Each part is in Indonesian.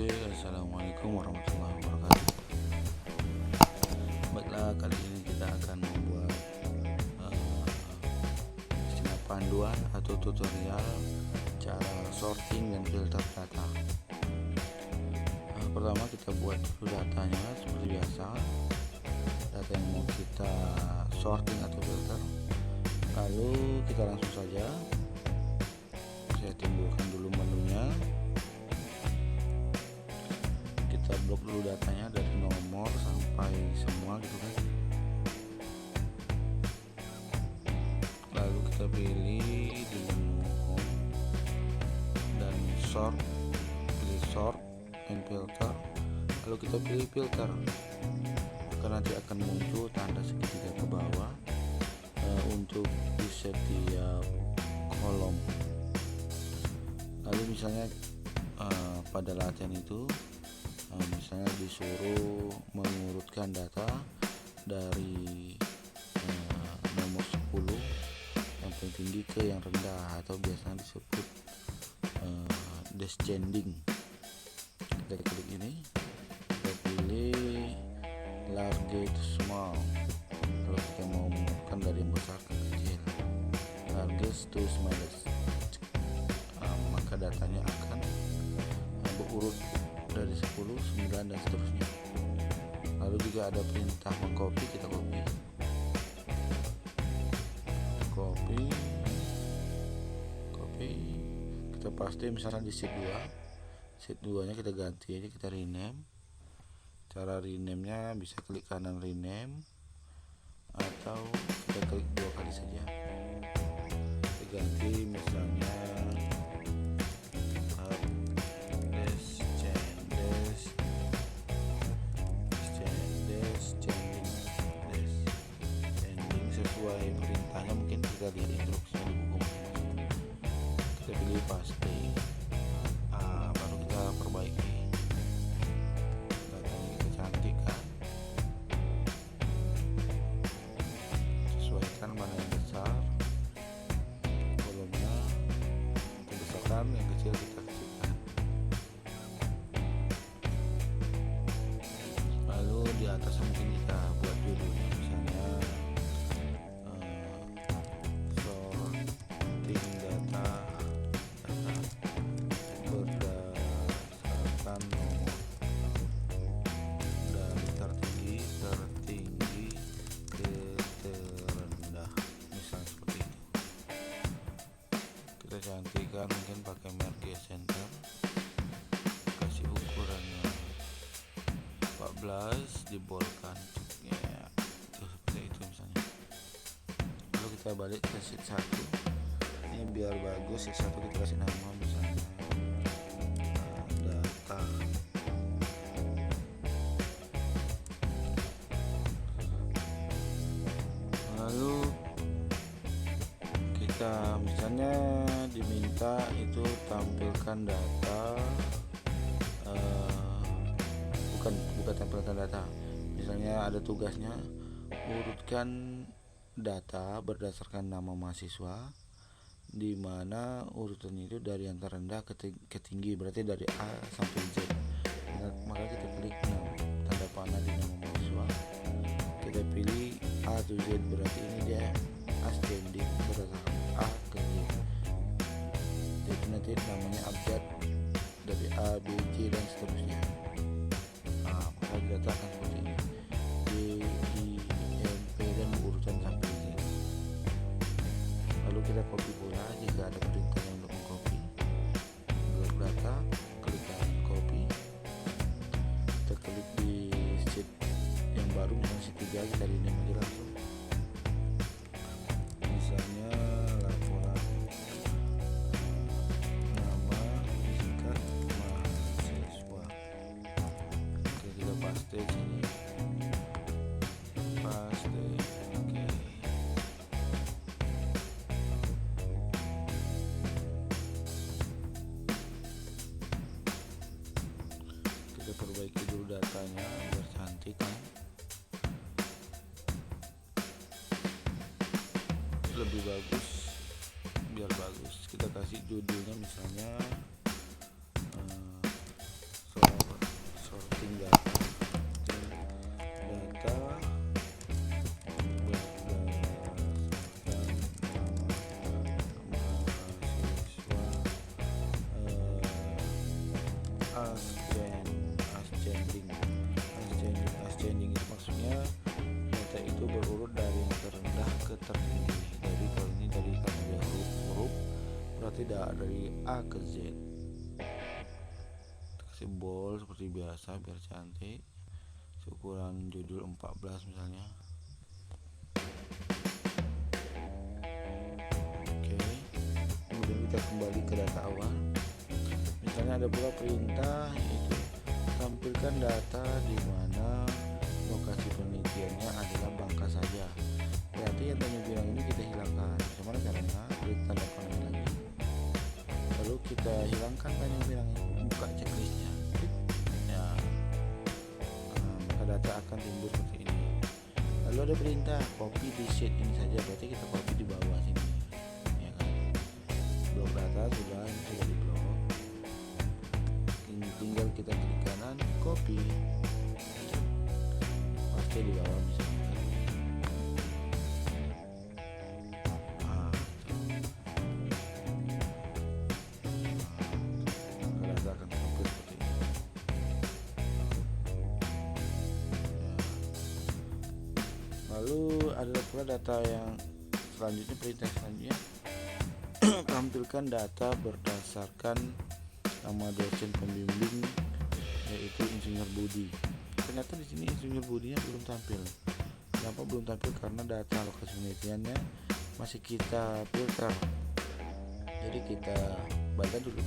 Oke, assalamualaikum warahmatullahi wabarakatuh. Baiklah, kali ini kita akan membuat istilah panduan atau tutorial cara sorting dan filter data. Pertama kita buat dulu datanya seperti biasa, data yang mau kita sorting atau filter. Lalu kita langsung saja, saya timbulkan dulu menunya. Kita blok dulu datanya dari nomor sampai semua gitu kan. Lalu kita pilih di menu home dan pilih sort and filter. Lalu kita pilih filter, maka nanti akan muncul tanda segitiga ke bawah untuk di setiap kolom. Lalu misalnya pada latihan itu misalnya disuruh mengurutkan data dari nomor 10 yang paling tinggi ke yang rendah, atau biasanya disebut descending. Kita klik ini, kita pilih large to small. Kalau kita mau mengurutkan dari yang besar ke kecil, largest to smallest, maka datanya akan berurut dari 10, 9 dan seterusnya. Lalu juga ada perintah mengcopy, kita copy, kita paste misalnya di sheet 2 nya kita ganti aja, kita rename. Cara rename nya bisa klik kanan rename, atau kita klik 2 kali saja, kita ganti misalnya sesuai perintahnya. Mungkin kita lihat instruksinya di buku masing-masing. Kita pilih paste, baru kita perbaiki datanya, kita cantikkan, sesuaikan mana yang besar kolomnya, kita besarkan, yang kecil kita kecilkan. Lalu di atas mungkin kita buat judulnya, misalnya cantikan, mungkin pakai merge center, kasih ukurannya 14, dibolkan ya, seperti itu misalnya. Lalu kita balik ke sheet 1, ini biar bagus. Sheet 1 kita kasih nama misalnya data. Lalu kita misalnya diminta itu tampilkan data, bukan tampilkan data, misalnya ada tugasnya urutkan data berdasarkan nama mahasiswa, di mana urutan itu dari yang terendah ke tinggi, berarti dari A sampai Z. Maka kita klik tanda panah di nama mahasiswa, kita pilih A to Z, berarti ini dia ascending berdasarkan A ke Z. Jadi nanti namanya abjad dari A, B, C dan seterusnya. Maka data akan seperti ini, D, I, M, P dan urutan sampai Z. Lalu kita copy pula jika ada perintahnya untuk mengcopy. Blok data, klik kanan copy, kita klik di sheet yang baru, misalnya sheet 3, kita rename aja langsung, misalnya laporan nama singkat mahasiswa. Oke, kita paste sini, paste. Oke, kita perbaiki dulu datanya biar cantik kan, lebih bagus. Biar bagus kita kasih judulnya misalnya soal Ascending itu maksudnya data itu berurut dari yang terendah ke tertinggi. Jadi kalau ini dari karena dia huruf berarti dari A ke Z. Kasih bold seperti biasa biar cantik. Ukuran judul 14 misalnya. Oke. Kemudian kita kembali ke data awal. Misalnya ada pula perintah yaitu tampilkan data di mana lokasi penelitiannya adalah Bangka saja. Berarti yang tanya bilang ini kita hilangkan. Bagaimana caranya? Klik tanda panah lagi. Lalu kita hilangkan tanya bilang, buka checklistnya. Ya, maka data akan timbul seperti ini. Lalu ada perintah copy di sheet ini saja. Berarti kita copy di bawah sini. Ya kan? Blok data sudah di blok. Tinggal kita klik kanan copy. Paste di bawah misalnya. Data akan tampil seperti ini. Lalu ada pula data yang selanjutnya, perintah selanjutnya tampilkan data berdasarkan nama dosen pembimbing yaitu Insinyur Budi. Ternyata di sini Insinyur Budinya belum tampil. Kenapa belum tampil? Karena data lokasi penelitiannya masih kita filter. Jadi kita baca dulu,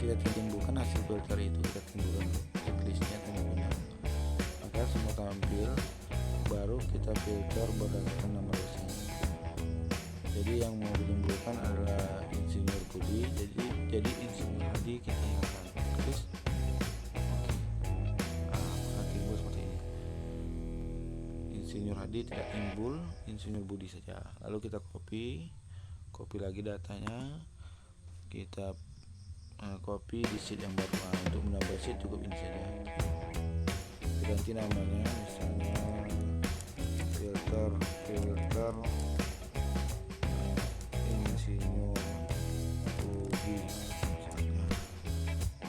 kita timbulkan hasil filter itu, kita timbulkan checklistnya benar. Maka semua tampil, baru kita filter berdasarkan nama dosen. Jadi yang mau ditimbulkan adalah Insinyur Budi. Jadi Insinyur Hadi kita hilangkan. Terus maka timbul seperti ini. Insinyur Hadi tidak timbul, Insinyur Budi saja. Lalu kita copy lagi datanya. Kita copy di sheet yang baru. Untuk menambah sheet cukup ini saja. Ganti namanya, misalnya filter Insinyur Budi misalnya.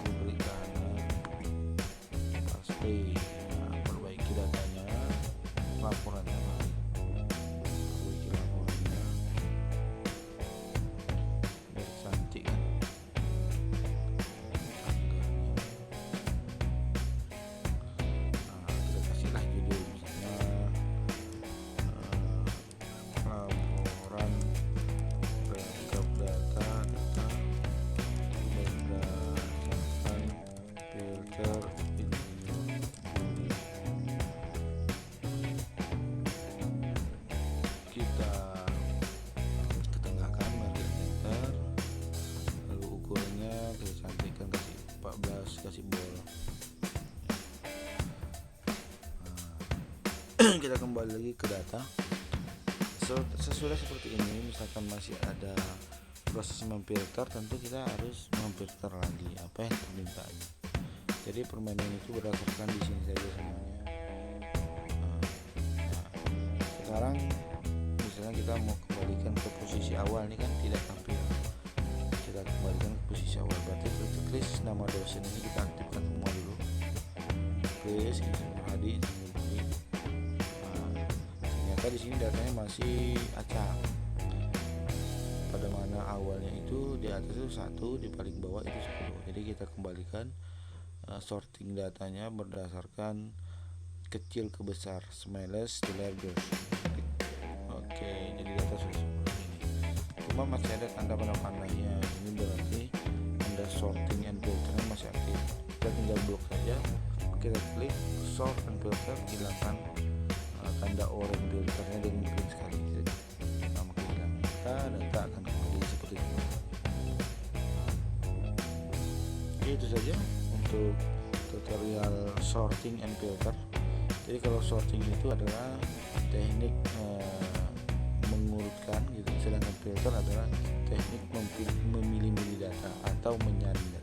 Diberi kanan, paste, perbaiki datanya, laporannya, biar cantik kan. Kita kasihlah judul misalnya laporan backup data berdasarkan filter Insinyur Budi. Kita ketengahkan margin center, lalu ukurannya kita cantikkan, kasih 14, kasih bold. Kita kembali lagi ke data. Sesudah seperti ini, misalkan masih ada proses memfilter, tentu kita harus memfilter lagi apa yang permintaannya. Jadi permainan itu berdasarkan di sini saja semuanya. Sekarang misalnya kita mau kembalikan ke posisi awal, ini kan tidak tampil. Kita kembalikan ke posisi awal, berarti checklist nama dosen ini kita aktifkan semua dulu. Checklist Insinyur Hadi, Insinyur Budi. Ternyata di sini datanya masih acak. Pada mana awalnya itu di atas itu 1, di paling bawah itu 10. Jadi kita kembalikan sorting datanya berdasarkan kecil ke besar, smallest to largest. Oke, jadi data sudah seperti ini. Cuma masih ada tanda panah-panahnya. Ini berarti tanda sorting and filternya masih aktif. Kita tinggal blok saja. Kita klik sort and filter, hilangkan tanda orange filternya dengan klik sekali. Maka hilang. Data akan kembali seperti ini. Oke, itu saja untuk tutorial sorting and filter. Jadi kalau sorting itu adalah teknik mengurutkan gitu, sedangkan filter adalah teknik memilih-milih data atau menyaring data.